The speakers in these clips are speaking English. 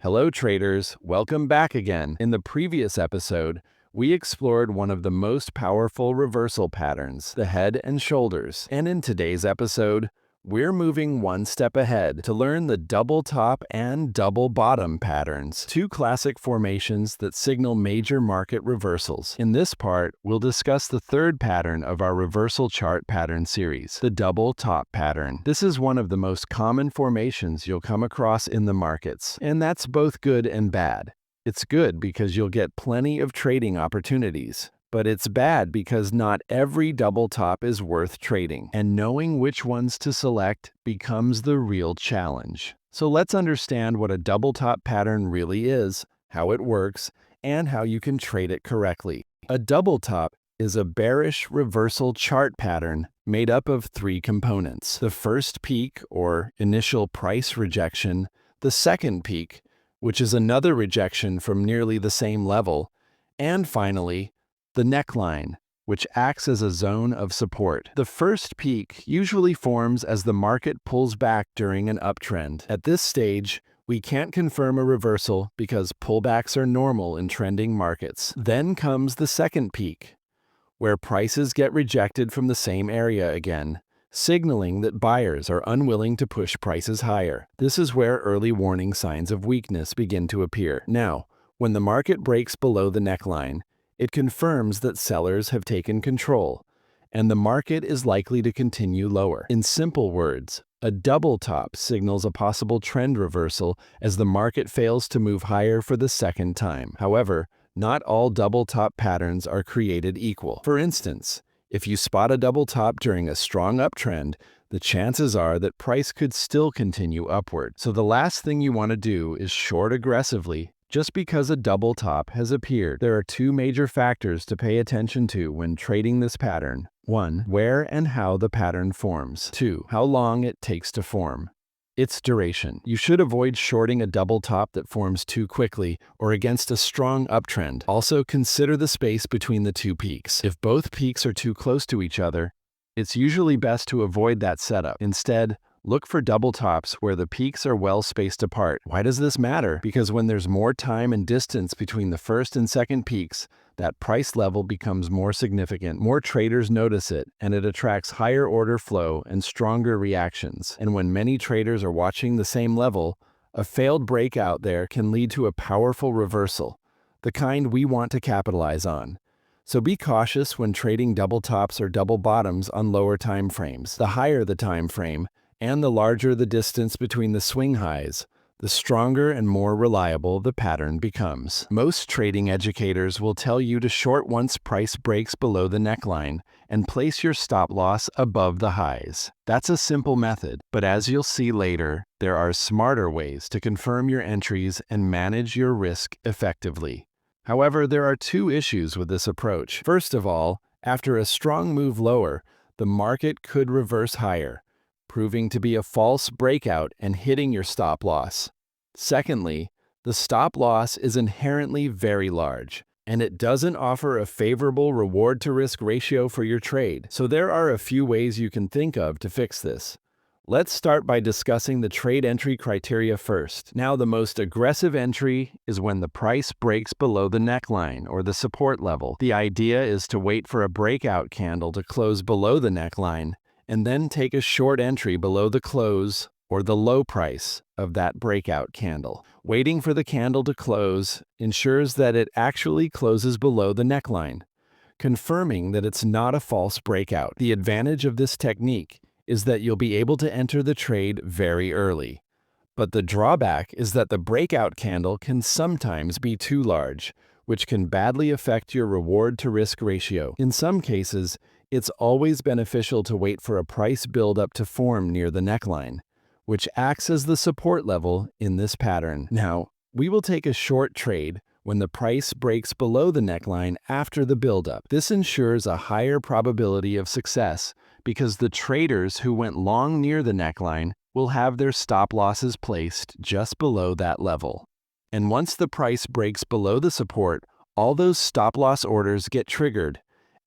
Hello traders, welcome back again. In the previous episode, we explored one of the most powerful reversal patterns, the head and shoulders. And in today's episode, we're moving one step ahead to learn the double top and double bottom patterns, two classic formations that signal major market reversals. In this part, we'll discuss the third pattern of our reversal chart pattern series, the double top pattern. This is one of the most common formations you'll come across in the markets, and that's both good and bad. It's good because you'll get plenty of trading opportunities. But it's bad because not every double top is worth trading, and knowing which ones to select becomes the real challenge. So let's understand what a double top pattern really is, how it works, and how you can trade it correctly. A double top is a bearish reversal chart pattern made up of three components: the first peak, or initial price rejection, the second peak, which is another rejection from nearly the same level, and finally, the neckline, which acts as a zone of support. The first peak usually forms as the market pulls back during an uptrend. At this stage, we can't confirm a reversal because pullbacks are normal in trending markets. Then comes the second peak, where prices get rejected from the same area again, signaling that buyers are unwilling to push prices higher. This is where early warning signs of weakness begin to appear. Now, when the market breaks below the neckline, it confirms that sellers have taken control, and the market is likely to continue lower. In simple words, a double top signals a possible trend reversal as the market fails to move higher for the second time. However, not all double top patterns are created equal. For instance, if you spot a double top during a strong uptrend, the chances are that price could still continue upward. So the last thing you want to do is short aggressively just because a double top has appeared. There are two major factors to pay attention to when trading this pattern. 1. Where and how the pattern forms. 2. How long it takes to form. Its duration. You should avoid shorting a double top that forms too quickly or against a strong uptrend. Also, consider the space between the two peaks. If both peaks are too close to each other, it's usually best to avoid that setup. Instead, look for double tops where the peaks are well spaced apart. Why does this matter? Because when there's more time and distance between the first and second peaks, that price level becomes more significant. More traders notice it, and it attracts higher order flow and stronger reactions. And when many traders are watching the same level, a failed breakout there can lead to a powerful reversal, the kind we want to capitalize on. So be cautious when trading double tops or double bottoms on lower time frames. The higher the time frame, and the larger the distance between the swing highs, the stronger and more reliable the pattern becomes. Most trading educators will tell you to short once price breaks below the neckline and place your stop loss above the highs. That's a simple method, but as you'll see later, there are smarter ways to confirm your entries and manage your risk effectively. However, there are two issues with this approach. First of all, after a strong move lower, the market could reverse higher, proving to be a false breakout and hitting your stop loss. Secondly, the stop loss is inherently very large, and it doesn't offer a favorable reward-to-risk ratio for your trade. So there are a few ways you can think of to fix this. Let's start by discussing the trade entry criteria first. Now, the most aggressive entry is when the price breaks below the neckline or the support level. The idea is to wait for a breakout candle to close below the neckline, and then take a short entry below the close or the low price of that breakout candle. Waiting for the candle to close ensures that it actually closes below the neckline, confirming that it's not a false breakout. The advantage of this technique is that you'll be able to enter the trade very early. But the drawback is that the breakout candle can sometimes be too large, which can badly affect your reward-to-risk ratio. In some cases, it's always beneficial to wait for a price build-up to form near the neckline, which acts as the support level in this pattern. Now, we will take a short trade when the price breaks below the neckline after the build-up. This ensures a higher probability of success because the traders who went long near the neckline will have their stop losses placed just below that level. And once the price breaks below the support, all those stop loss orders get triggered,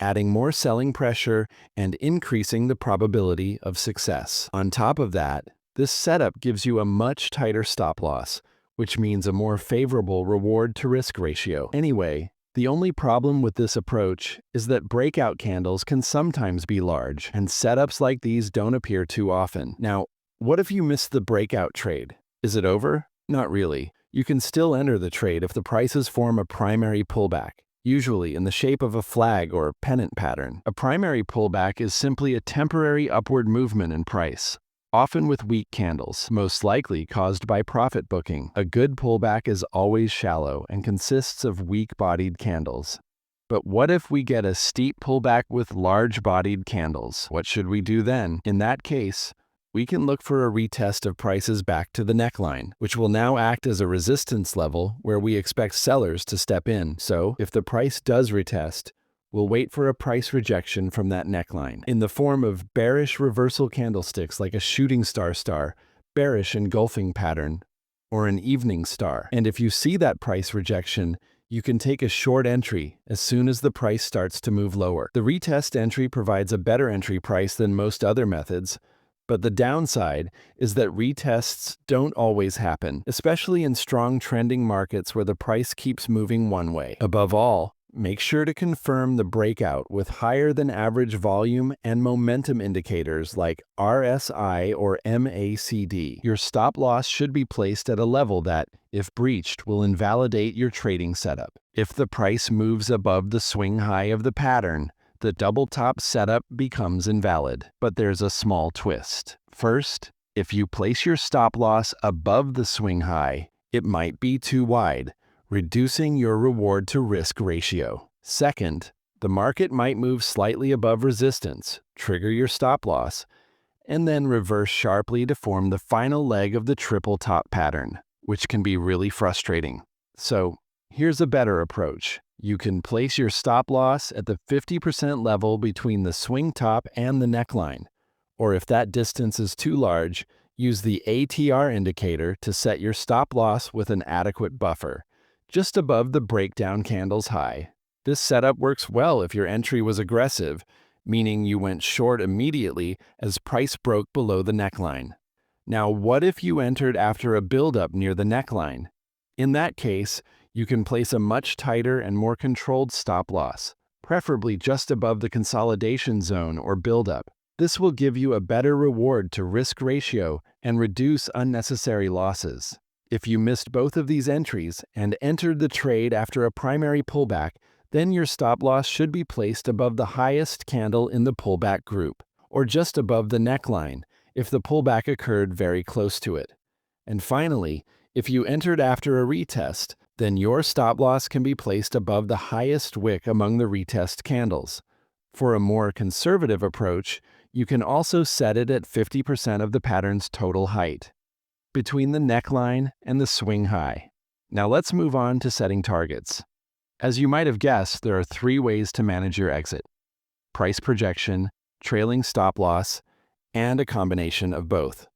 adding more selling pressure and increasing the probability of success. On top of that, this setup gives you a much tighter stop loss, which means a more favorable reward to risk ratio. Anyway, the only problem with this approach is that breakout candles can sometimes be large, and setups like these don't appear too often. Now, what if you missed the breakout trade? Is it over? Not really. You can still enter the trade if the prices form a primary pullback, usually in the shape of a flag or pennant pattern. A primary pullback is simply a temporary upward movement in price, often with weak candles, most likely caused by profit booking. A good pullback is always shallow and consists of weak-bodied candles. But what if we get a steep pullback with large-bodied candles? What should we do then? In that case, we can look for a retest of prices back to the neckline, which will now act as a resistance level where we expect sellers to step in. So, if the price does retest, we'll wait for a price rejection from that neckline in the form of bearish reversal candlesticks like a shooting star, bearish engulfing pattern, or an evening star. And if you see that price rejection, you can take a short entry as soon as the price starts to move lower. The retest entry provides a better entry price than most other methods, but the downside is that retests don't always happen, especially in strong trending markets where the price keeps moving one way. Above all, make sure to confirm the breakout with higher than average volume and momentum indicators like RSI or MACD. Your stop loss should be placed at a level that, if breached, will invalidate your trading setup. If the price moves above the swing high of the pattern, the double top setup becomes invalid. But there's a small twist. First, if you place your stop loss above the swing high, it might be too wide, reducing your reward to risk ratio. Second, the market might move slightly above resistance, trigger your stop loss, and then reverse sharply to form the final leg of the triple top pattern, which can be really frustrating. So, here's a better approach. You can place your stop loss at the 50% level between the swing top and the neckline, or if that distance is too large, use the ATR indicator to set your stop loss with an adequate buffer, just above the breakdown candle's high. This setup works well if your entry was aggressive, meaning you went short immediately as price broke below the neckline. Now, what if you entered after a buildup near the neckline? In that case, you can place a much tighter and more controlled stop loss, preferably just above the consolidation zone or buildup. This will give you a better reward to risk ratio and reduce unnecessary losses. If you missed both of these entries and entered the trade after a primary pullback, then your stop loss should be placed above the highest candle in the pullback group, or just above the neckline if the pullback occurred very close to it. And finally, if you entered after a retest, then your stop loss can be placed above the highest wick among the retest candles. For a more conservative approach, you can also set it at 50% of the pattern's total height, between the neckline and the swing high. Now let's move on to setting targets. As you might have guessed, there are 3 ways to manage your exit: price projection, trailing stop loss, and a combination of both.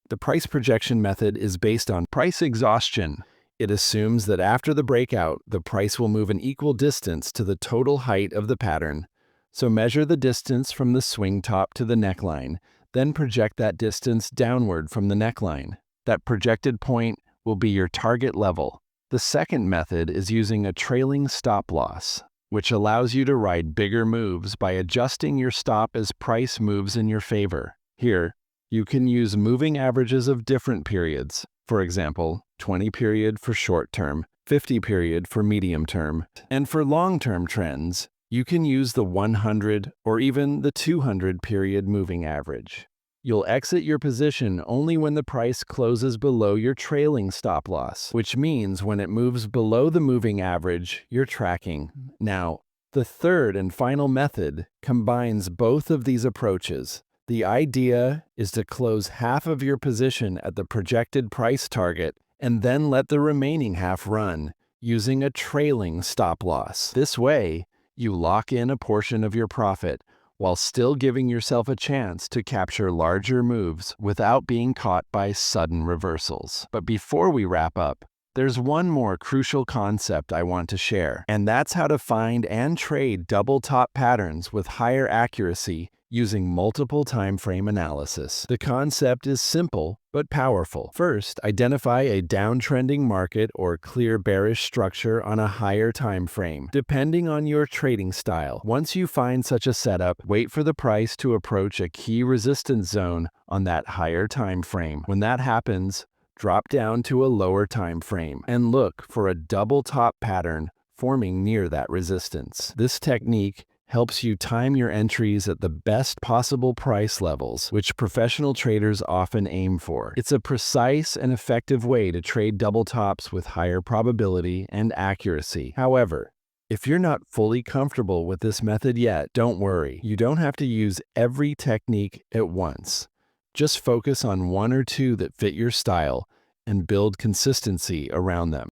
The price projection method is based on price exhaustion. It assumes that after the breakout, the price will move an equal distance to the total height of the pattern. So measure the distance from the swing top to the neckline, then project that distance downward from the neckline. That projected point will be your target level. The second method is using a trailing stop loss, which allows you to ride bigger moves by adjusting your stop as price moves in your favor. Here, you can use moving averages of different periods. For example, 20 period for short term, 50 period for medium term. And for long-term trends, you can use the 100 or even the 200 period moving average. You'll exit your position only when the price closes below your trailing stop loss, which means when it moves below the moving average, you're tracking. Now, the third and final method combines both of these approaches. The idea is to close half of your position at the projected price target and then let the remaining half run using a trailing stop loss. This way, you lock in a portion of your profit while still giving yourself a chance to capture larger moves without being caught by sudden reversals. But before we wrap up, there's one more crucial concept I want to share, and that's how to find and trade double top patterns with higher accuracy using multiple time frame analysis. The concept is simple but powerful. First, identify a downtrending market or clear bearish structure on a higher time frame, depending on your trading style. Once you find such a setup, wait for the price to approach a key resistance zone on that higher time frame. When that happens, drop down to a lower time frame and look for a double top pattern forming near that resistance. This technique helps you time your entries at the best possible price levels, which professional traders often aim for. It's a precise and effective way to trade double tops with higher probability and accuracy. However, if you're not fully comfortable with this method yet, don't worry. You don't have to use every technique at once. Just focus on one or two that fit your style and build consistency around them.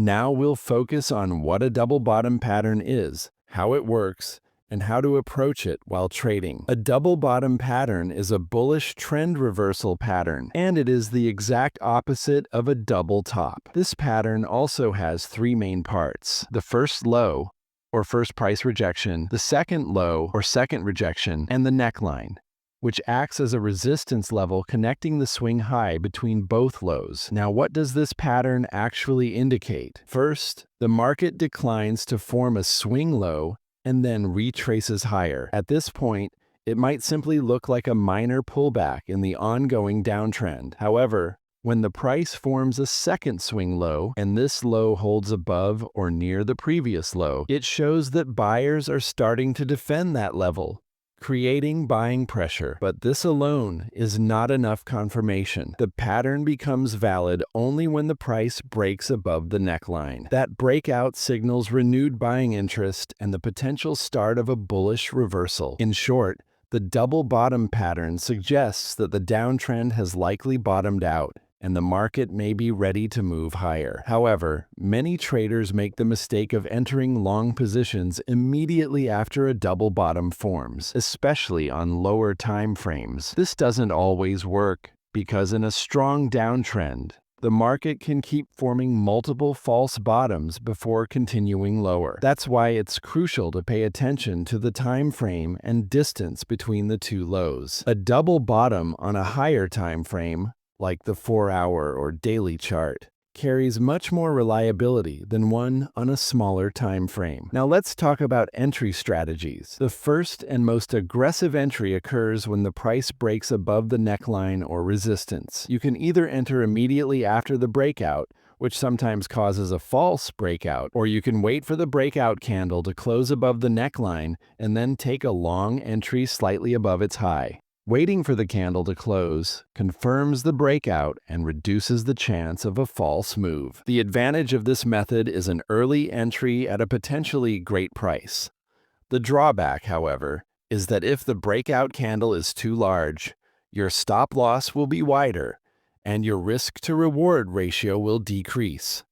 Now we'll focus on what a double bottom pattern is, how it works, and how to approach it while trading. A double bottom pattern is a bullish trend reversal pattern, and it is the exact opposite of a double top. This pattern also has three main parts: the first low, or first price rejection, the second low, or second rejection, and the neckline, which acts as a resistance level connecting the swing high between both lows. Now, what does this pattern actually indicate? First, the market declines to form a swing low and then retraces higher. At this point, it might simply look like a minor pullback in the ongoing downtrend. However, when the price forms a second swing low and this low holds above or near the previous low, it shows that buyers are starting to defend that level, creating buying pressure. But this alone is not enough confirmation. The pattern becomes valid only when the price breaks above the neckline. That breakout signals renewed buying interest and the potential start of a bullish reversal. In short, the double bottom pattern suggests that the downtrend has likely bottomed out and the market may be ready to move higher. However, many traders make the mistake of entering long positions immediately after a double bottom forms, especially on lower time frames. This doesn't always work because in a strong downtrend, the market can keep forming multiple false bottoms before continuing lower. That's why it's crucial to pay attention to the time frame and distance between the two lows. A double bottom on a higher time frame, like the 4-hour or daily chart, carries much more reliability than one on a smaller time frame. Now let's talk about entry strategies. The first and most aggressive entry occurs when the price breaks above the neckline or resistance. You can either enter immediately after the breakout, which sometimes causes a false breakout, or you can wait for the breakout candle to close above the neckline and then take a long entry slightly above its high. Waiting for the candle to close confirms the breakout and reduces the chance of a false move. The advantage of this method is an early entry at a potentially great price. The drawback, however, is that if the breakout candle is too large, your stop loss will be wider and your risk-to-reward ratio will decrease.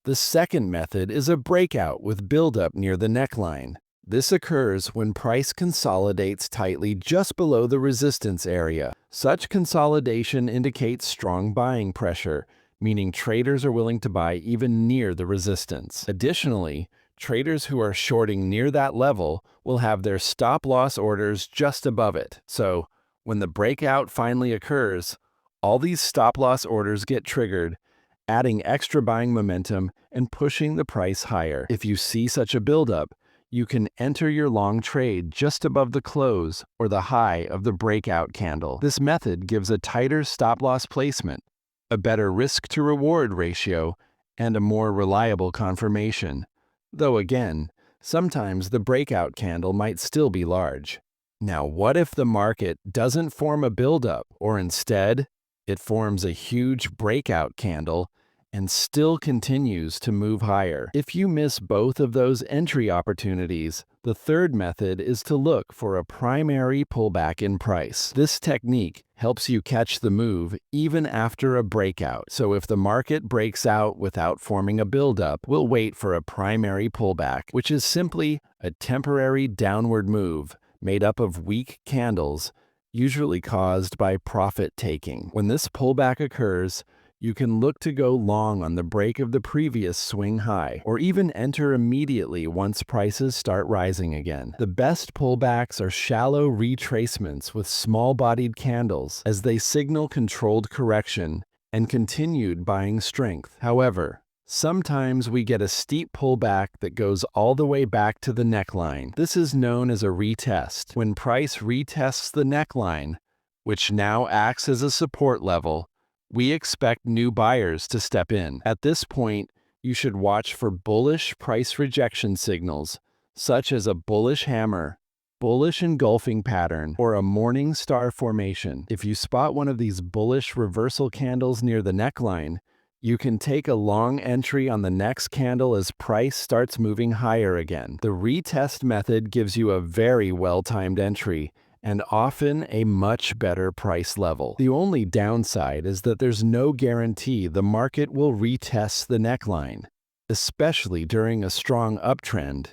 The second method is a breakout with buildup near the neckline. This occurs when price consolidates tightly just below the resistance area. Such consolidation indicates strong buying pressure, meaning traders are willing to buy even near the resistance. Additionally, traders who are shorting near that level will have their stop-loss orders just above it. So, when the breakout finally occurs, all these stop-loss orders get triggered, adding extra buying momentum and pushing the price higher. If you see such a buildup, you can enter your long trade just above the close or the high of the breakout candle. This method gives a tighter stop-loss placement, a better risk-to-reward ratio, and a more reliable confirmation. Though again, sometimes the breakout candle might still be large. Now, what if the market doesn't form a buildup, or instead, it forms a huge breakout candle and still continues to move higher? If you miss both of those entry opportunities, the third method is to look for a primary pullback in price. This technique helps you catch the move even after a breakout. So if the market breaks out without forming a buildup, we'll wait for a primary pullback, which is simply a temporary downward move made up of weak candles, usually caused by profit taking. When this pullback occurs, You can look to go long on the break of the previous swing high, or even enter immediately once prices start rising again. The best pullbacks are shallow retracements with small-bodied candles, as they signal controlled correction and continued buying strength. However, sometimes we get a steep pullback that goes all the way back to the neckline. This is known as a retest. When price retests the neckline, which now acts as a support level, we expect new buyers to step in. At this point, you should watch for bullish price rejection signals, such as a bullish hammer, bullish engulfing pattern, or a morning star formation. If you spot one of these bullish reversal candles near the neckline, you can take a long entry on the next candle as price starts moving higher again. The retest method gives you a very well-timed entry and often a much better price level. The only downside is that there's no guarantee the market will retest the neckline, especially during a strong uptrend,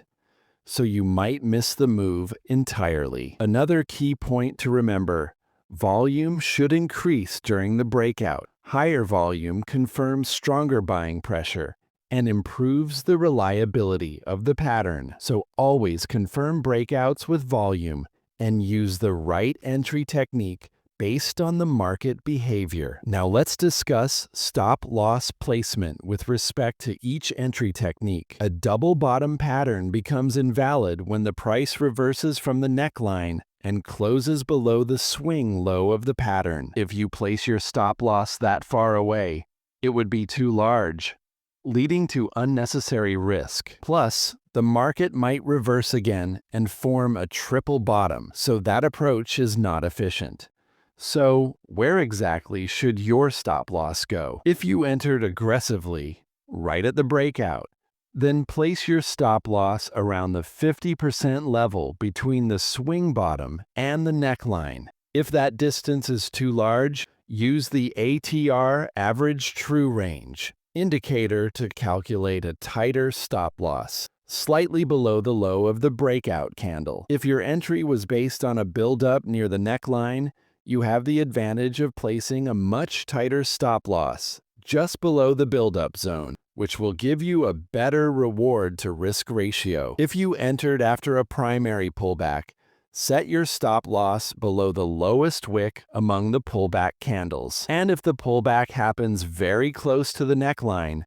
so you might miss the move entirely. Another key point to remember: volume should increase during the breakout. Higher volume confirms stronger buying pressure and improves the reliability of the pattern. So always confirm breakouts with volume and use the right entry technique based on the market behavior. Now let's discuss stop-loss placement with respect to each entry technique. A double bottom pattern becomes invalid when the price reverses from the neckline and closes below the swing low of the pattern. If you place your stop-loss that far away, it would be too large, leading to unnecessary risk. Plus, the market might reverse again and form a triple bottom, so that approach is not efficient. So, where exactly should your stop-loss go? If you entered aggressively, right at the breakout, then place your stop-loss around the 50% level between the swing bottom and the neckline. If that distance is too large, use the ATR average true range indicator to calculate a tighter stop-loss, slightly below the low of the breakout candle. If your entry was based on a build-up near the neckline, you have the advantage of placing a much tighter stop-loss just below the build-up zone, which will give you a better reward to risk ratio. If you entered after a primary pullback, set your stop-loss below the lowest wick among the pullback candles. And if the pullback happens very close to the neckline,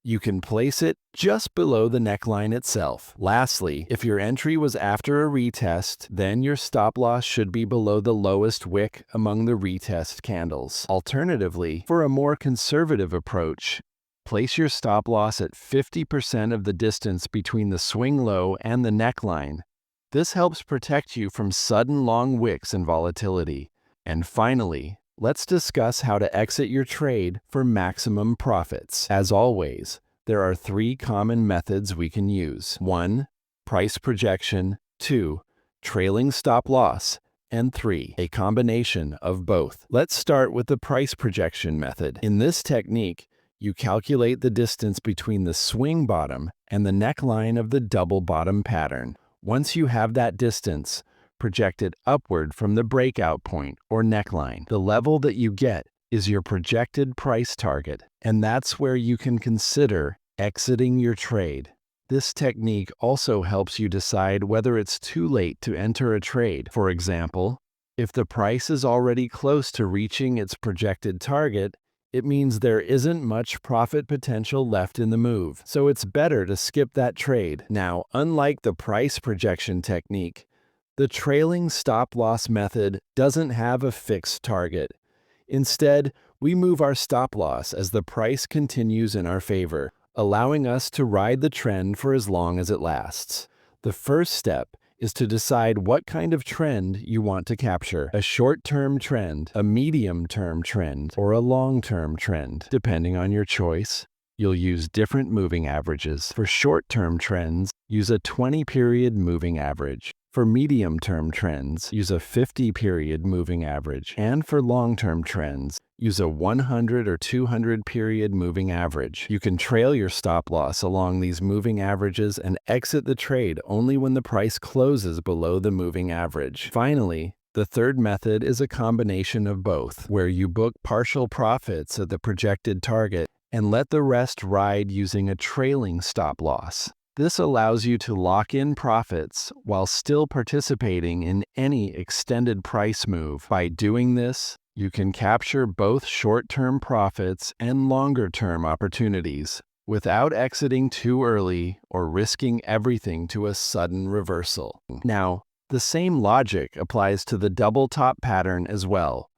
you can place it just below the neckline itself. Lastly, if your entry was after a retest, then your stop-loss should be below the lowest wick among the retest candles. Alternatively, for a more conservative approach, place your stop-loss at 50% of the distance between the swing low and the neckline. This helps protect you from sudden long wicks and volatility. And finally, let's discuss how to exit your trade for maximum profits. As always, there are 3 common methods we can use. 1. Price projection. 2. Trailing stop-loss. And 3. A combination of both. Let's start with the price projection method. In this technique, you calculate the distance between the swing bottom and the neckline of the double bottom pattern. Once you have that distance, project it upward from the breakout point or neckline. The level that you get is your projected price target, and that's where you can consider exiting your trade. This technique also helps you decide whether it's too late to enter a trade. For example, if the price is already close to reaching its projected target, it means there isn't much profit potential left in the move, so it's better to skip that trade. Now, unlike the price projection technique, the trailing stop-loss method doesn't have a fixed target. Instead, we move our stop-loss as the price continues in our favor, allowing us to ride the trend for as long as it lasts. The first step is to decide what kind of trend you want to capture: a short-term trend, a medium-term trend, or a long-term trend. Depending on your choice, you'll use different moving averages. For short-term trends, use a 20-period moving average. For medium-term trends, use a 50-period moving average. And for long-term trends, use a 100 or 200-period moving average. You can trail your stop-loss along these moving averages and exit the trade only when the price closes below the moving average. Finally, The third method is a combination of both, where you book partial profits at the projected target and let the rest ride using a trailing stop loss. This allows you to lock in profits while still participating in any extended price move. By doing this, you can capture both short-term profits and longer-term opportunities without exiting too early or risking everything to a sudden reversal. Now, the same logic applies to the double top pattern as well.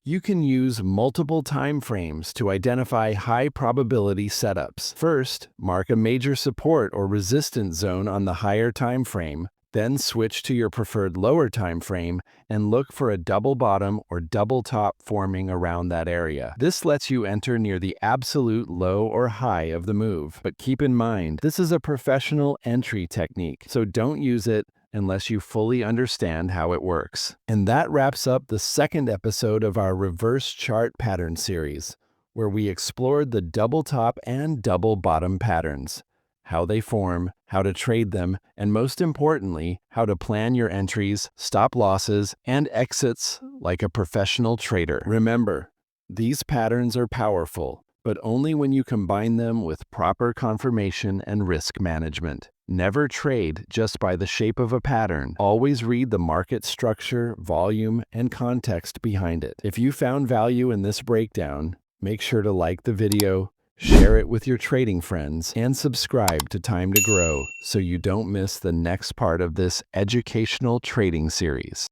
You can use multiple time frames to identify high-probability setups. First, mark a major support or resistance zone on the higher time frame, then switch to your preferred lower time frame and look for a double bottom or double top forming around that area. This lets you enter near the absolute low or high of the move. But keep in mind, this is a professional entry technique, so don't use it unless you fully understand how it works. And that wraps up the second episode of our reverse chart pattern series, where we explored the double top and double bottom patterns, how they form, how to trade them, and most importantly, how to plan your entries, stop losses, and exits like a professional trader. Remember, these patterns are powerful, but only when you combine them with proper confirmation and risk management. Never trade just by the shape of a pattern. Always read the market structure, volume, and context behind it. If you found value in this breakdown, make sure to like the video, share it with your trading friends, and subscribe to Time to Grow so you don't miss the next part of this educational trading series.